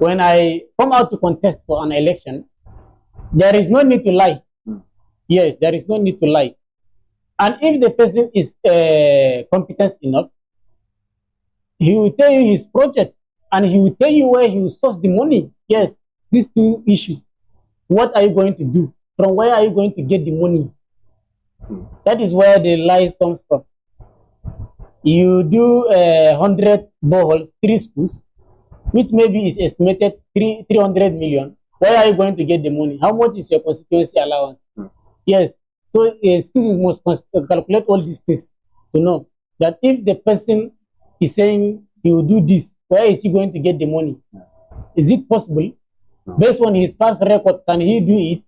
when I come out to contest for an election, there is no need to lie. Yes, there is no need to lie. And if the person is competent enough, he will tell you his project and he will tell you where he will source the money. Yes, these two issues. What are you going to do? From where are you going to get the money? That is where the lies comes from. You do 100 boreholes, 3 schools, which maybe is estimated 300 million. Where are you going to get the money? How much is your constituency allowance? Yes. So citizens must calculate all these things to know that if the person is saying he will do this, where is he going to get the money? Is it possible? Based on his past record, can he do it?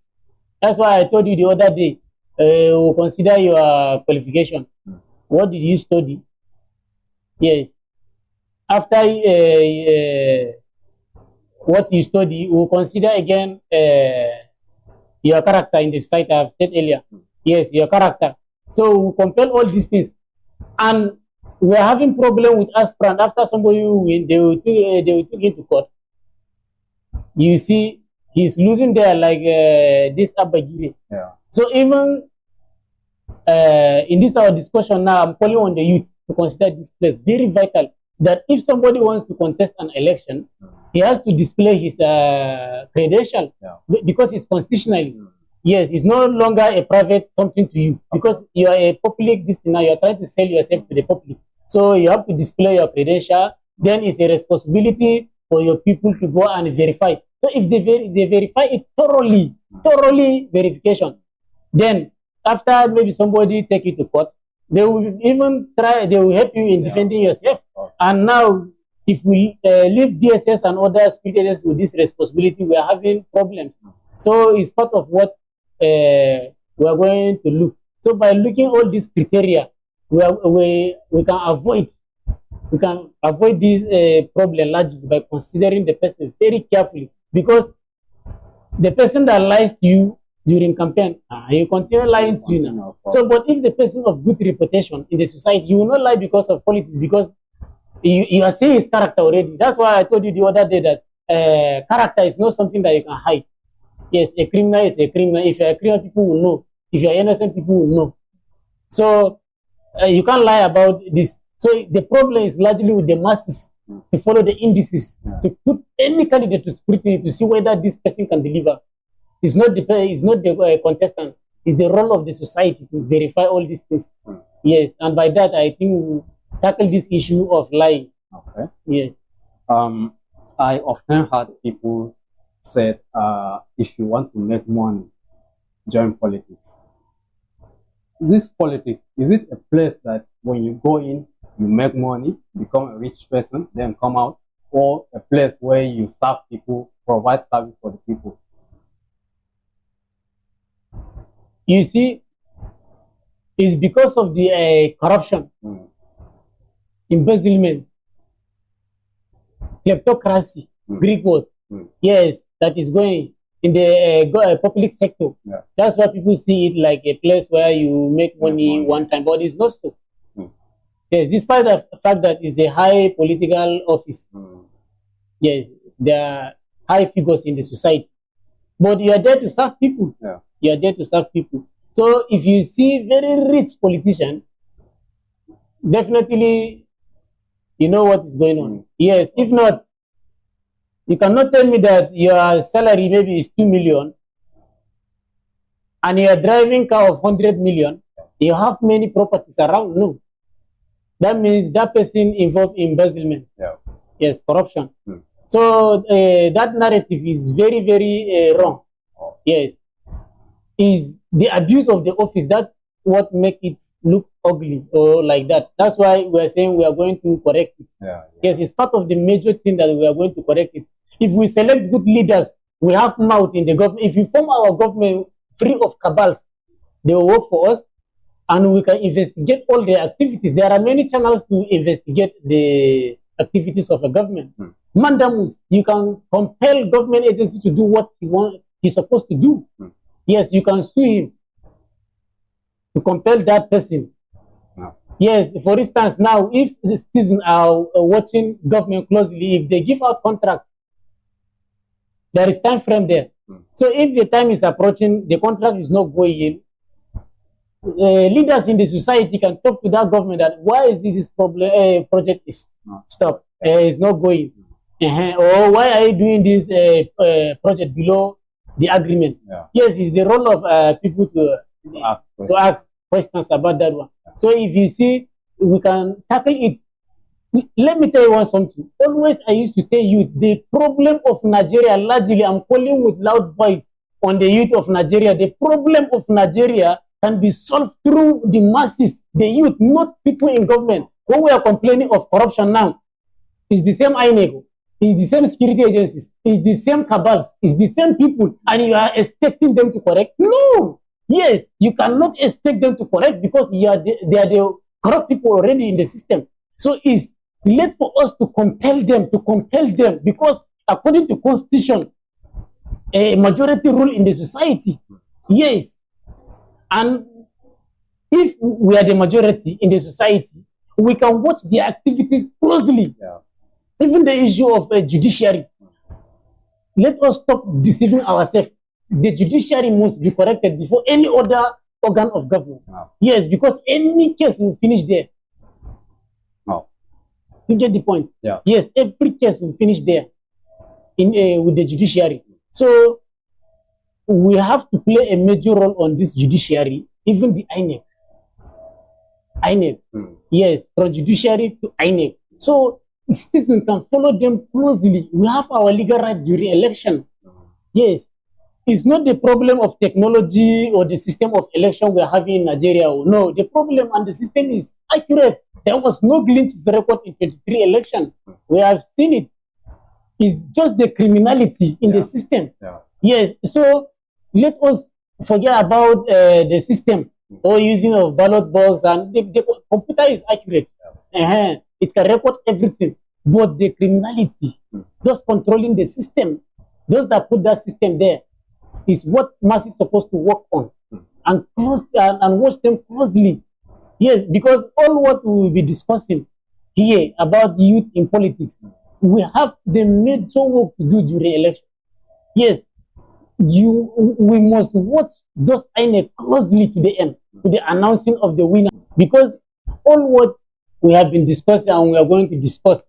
That's why I told you the other day, we'll consider your qualification. What did you study? Yes. After what you study, we'll consider again your character in the society. I've said earlier. Yes, your character. So we compare all these things. And we're having problem with aspirant. After somebody will win, they will take him to court. You see, he's losing there like this Abagire. Yeah. So even in this our discussion now, I'm calling on the youth to consider this place very vital. That if somebody wants to contest an election, he has to display his credential because it's constitutionally. Yes, it's no longer a private something to you because you are a public this now. You are trying to sell yourself to the public, so you have to display your credential. Then it's a responsibility for your people to go and verify. So if they verify it thoroughly verification, then after maybe somebody take you to court, they will even try. They will help you in defending yourself. And now, if we leave DSS and other security agencies with this responsibility, we are having problems. So it's part of what we are going to look. So by looking all these criteria, we can avoid this problem largely by considering the person very carefully, because the person that lies to you during campaign, he continue lying to you now. So, but if the person of good reputation in the society, he will not lie because of politics, because you are seeing his character already. That's why I told you the other day that character is not something that you can hide. Yes, a criminal is a criminal. If you're a criminal, people will know. If you're innocent, people will know. So you can't lie about this. So the problem is largely with the masses to follow the indices, to put any candidate to scrutiny to see whether this person can deliver. It's not the contestant. It's the role of the society to verify all these things. Yes, and by that I think we'll tackle this issue of lying. Okay. Yes. I often heard people said, if you want to make money, join politics. This politics, is it a place that when you go in, you make money, become a rich person, then come out, or a place where you serve people, provide service for the people? You see, it's because of the corruption, embezzlement, kleptocracy, Greek word. Yes, that is going in the public sector. Yeah. That's why people see it like a place where you make money one time, but it's not so. Yes, despite the fact that it's a high political office. Yes, there are high figures in the society, but you are there to serve people. Yeah. You are there to serve people. So if you see very rich politician, definitely you know what is going on. Yes, if not, you cannot tell me that your salary maybe is 2 million and you are driving car of 100 million, you have many properties around. No. That means that person involved in embezzlement. Yeah. Yes, corruption. So that narrative is very, very wrong. Yes. Is the abuse of the office that what make it look ugly or like that. That's why we are saying we are going to correct it. Yes, it's part of the major thing that we are going to correct it. If we select good leaders, we have mouth in the government. If you form our government free of cabals, they will work for us and we can investigate all their activities. There are many channels to investigate the activities of a government. Mandamus, you can compel government agency to do what he's supposed to do. Yes, you can sue him to compel that person. Yes, for instance, now if the citizens are watching government closely, if they give out contract There is time frame there. So if the time is approaching, the contract is not going in, leaders in the society can talk to that government that why is it this problem project is stopped, it's not going, or why are you doing this project below the agreement? Yes, it's the role of people to ask questions about that one. So if you see, we can tackle it. Let me tell you one something. Always I used to tell you the problem of Nigeria, largely I'm calling with loud voice on the youth of Nigeria. The problem of Nigeria can be solved through the masses, the youth, not people in government. When we are complaining of corruption now, it's the same INEGO, it's the same security agencies, it's the same cabals, it's the same people, and you are expecting them to correct? No. Yes, you cannot expect them to correct because they are the corrupt people already in the system. So it's late for us to compel them, because according to constitution, a majority rule in the society. Yes. And if we are the majority in the society, we can watch their activities closely. Even the issue of judiciary. Let us stop deceiving ourselves. The judiciary must be corrected before any other organ of government. Yes, because any case will finish there. You get the point? Yes, every case will finish there with the judiciary. So we have to play a major role on this judiciary, even the INEC. Yes, from judiciary to INEC. So citizens can follow them closely. We have our legal right during election. Yes, it's not the problem of technology or the system of election we are having in Nigeria. No, the problem and the system is accurate. There was no glitch record in 23 election. We have seen it. It's just the criminality in the system. Yes, so let us forget about the system or using of ballot box, and the computer is accurate. It can record everything. But the criminality, just controlling the system, those that put that system there, is what mass is supposed to work on and watch them closely. Yes, because all what we will be discussing here about youth in politics, we have the major work to do during election. Yes, we must watch those INEC closely to the end, to the announcing of the winner, because all what we have been discussing and we are going to discuss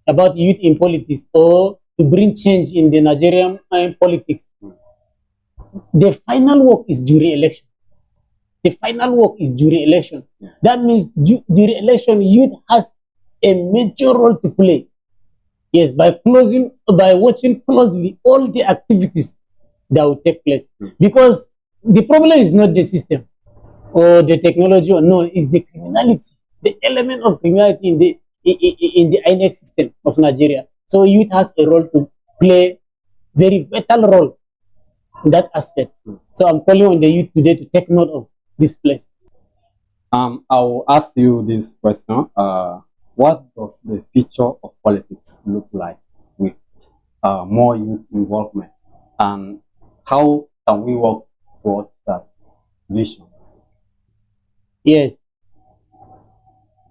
about youth in politics or to bring change in the Nigerian politics, the final work is during election. The final work is during election. That means during election, youth has a major role to play. Yes, by watching closely all the activities that will take place. Because the problem is not the system or the technology, or no, it's the criminality, the element of criminality in the INEC system of Nigeria. So youth has a role to play, very vital role in that aspect. So I'm calling on the youth today to take note of this place. I will ask you this question. What does the future of politics look like with more youth involvement? And how can we work towards that vision? Yes.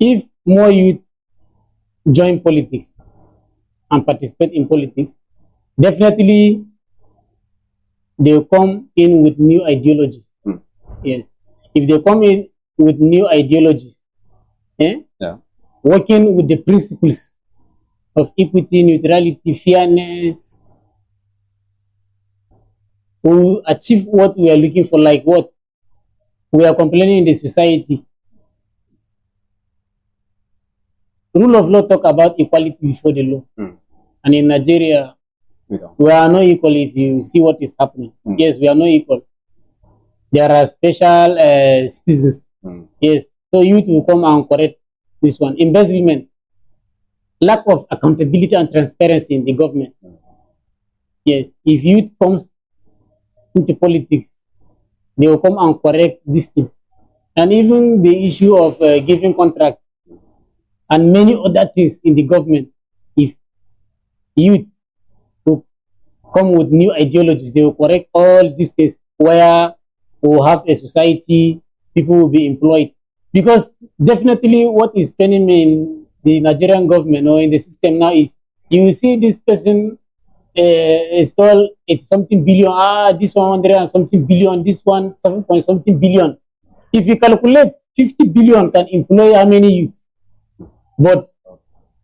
If more youth join politics and participate in politics, definitely they will come in with new ideologies. Yes. If they come in with new ideologies, working with the principles of equity, neutrality, fairness, we will achieve what we are looking for, like what we are complaining in the society. Rule of law talk about equality before the law. And in Nigeria, we are not equal. If you see what is happening. Yes, we are not equal. There are special citizens. Yes, so youth will come and correct this one. Embezzlement, lack of accountability and transparency in the government. Yes, if youth comes into politics, they will come and correct this thing. And even the issue of giving contract and many other things in the government, if youth will come with new ideologies, they will correct all these things, where we will have a society, people will be employed. Because definitely what is spending in the Nigerian government or in the system now is, you will see this person install it's something billion. This 100 and something billion. This one 7 point something billion. If you calculate 50 billion can employ how many youths? But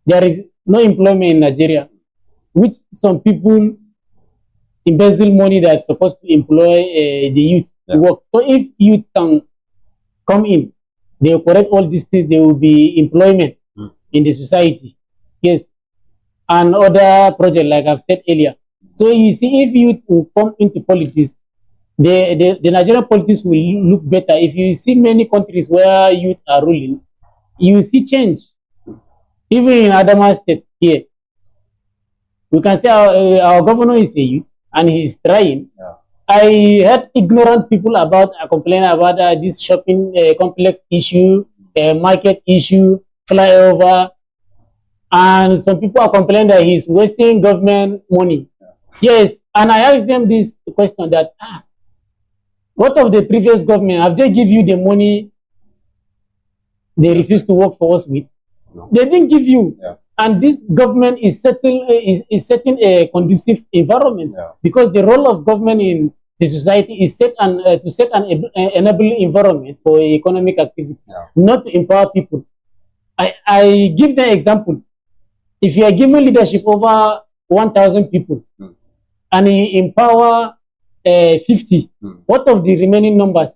there is no employment in Nigeria, which some people embezzle money that's supposed to employ the youth to work. So if youth can come in, they will correct all these things, there will be employment in the society. Yes. And other projects, like I've said earlier. So you see, if youth will come into politics, the Nigerian politics will look better. If you see many countries where youth are ruling, you see change. Even in Adamawa State here, we can say our governor is a youth and he's trying. Yeah. I heard ignorant people complaining about this shopping complex issue, market issue, flyover, and some people are complaining that he's wasting government money. Yeah. Yes, and I asked them this question that what of the previous government? Have they give you the money they refused to work for us with? No. They didn't give you. Yeah. And this government is setting a conducive environment, because the role of government in the society is to set an enabling environment for economic activities, not to empower people. I give the example. If you are given leadership over 1,000 people and you empower 50, what of the remaining numbers?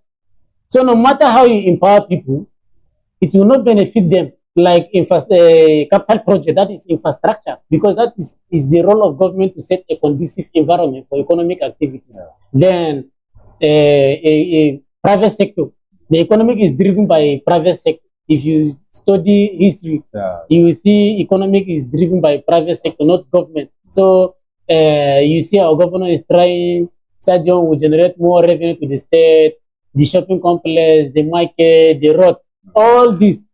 So no matter how you empower people, it will not benefit them like capital project, that is infrastructure, because that is the role of government to set a conducive environment for economic activities. Then a private sector, the economic is driven by private sector. If you study history, you will see economic is driven by private sector, not government. So you see our governor is trying, Sadio will generate more revenue to the state, the shopping complex, the market, the road, all this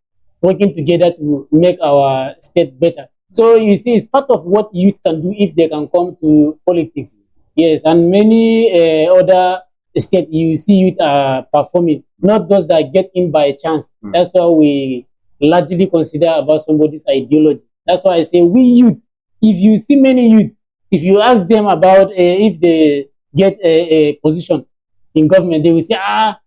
working together to make our state better. So you see, it's part of what youth can do if they can come to politics. Yes, and many other states, you see youth are performing, not those that get in by chance. That's why we largely consider about somebody's ideology. That's why I say we youth, if you see many youth, if you ask them about if they get a position in government, they will say, I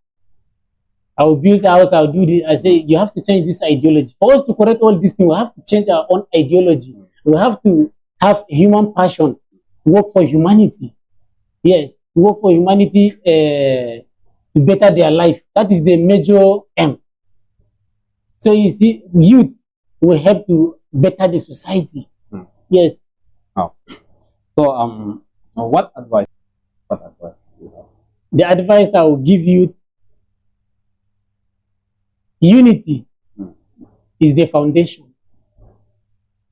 will build a house, I'll do this. I say, you have to change this ideology. For us to correct all these things, we have to change our own ideology. We have to have human passion, work for humanity. Yes, work for humanity to better their life. That is the major aim. So you see, youth will help to better the society. Yes. Oh. So, what advice? You have? The advice I will give you: unity is the foundation.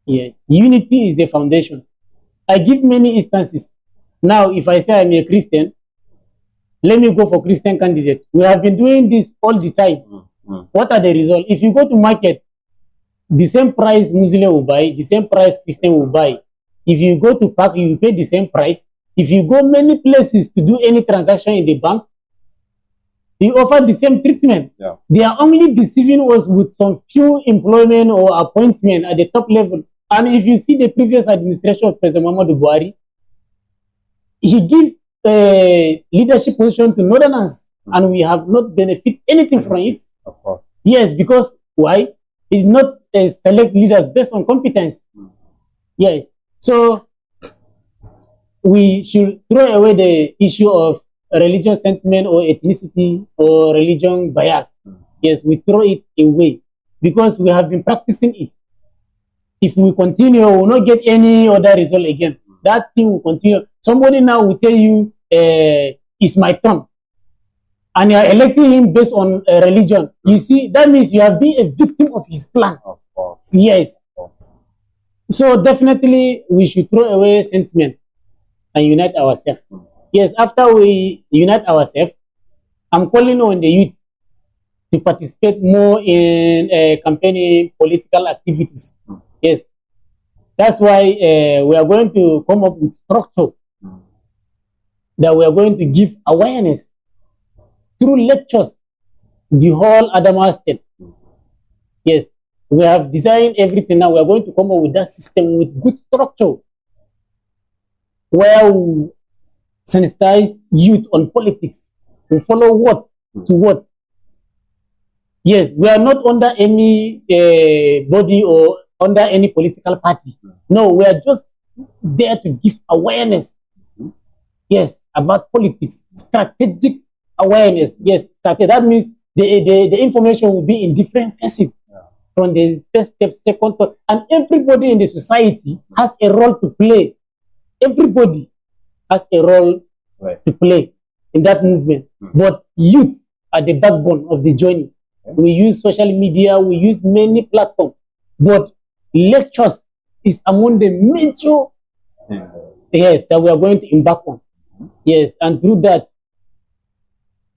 Yes, unity is the foundation. I give many instances. Now, if I say I'm a Christian, let me go for Christian candidate. We have been doing this all the time. What are the results? If you go to market, the same price Muslim will buy, the same price Christian will buy. If you go to park, you pay the same price. If you go many places to do any transaction in the bank, you offer the same treatment. They are only deceiving us with some few employment or appointment at the top level. And if you see the previous administration of President Muhammadu Buhari, he gave a leadership position to Northerners, and we have not benefited anything from it. Of course. Yes, because why? It's not select leaders based on competence. Yes. So we should throw away the issue of religion sentiment or ethnicity or religion bias. Yes, we throw it away because we have been practicing it. If we continue, we will not get any other result again. That thing will continue. Somebody now will tell you, it's my turn. And you are electing him based on religion. You see, that means you have been a victim of his plan. Of course. Yes. Of course. So definitely we should throw away sentiment and unite ourselves. Yes, after we unite ourselves, I'm calling on the youth to participate more in campaigning political activities. Yes. That's why we are going to come up with structure that we are going to give awareness through lectures, the whole Adamawa State. Yes, we have designed everything now. We are going to come up with that system with good structure. where we sensitize youth on politics. We follow what to what. Yes, we are not under any body or under any political party. No, we are just there to give awareness. Yes, about politics, strategic awareness. Yes, that means the information will be in different facets. From the first step, second step, and everybody in the society has a role to play. Everybody has a role to play in that movement. But youth are the backbone of the journey. We use social media, we use many platforms, but lectures is among the major yes that we are going to embark on. Yes, and through that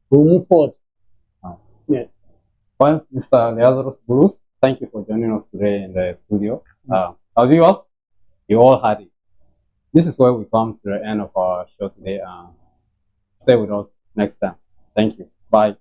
we'll move forward. Yeah. Well, Mr. Lazarus Bruce, thank you for joining us today in the studio. Our viewers, you all had it. This is where we come to the end of our show today. Stay with us next time. Thank you. Bye.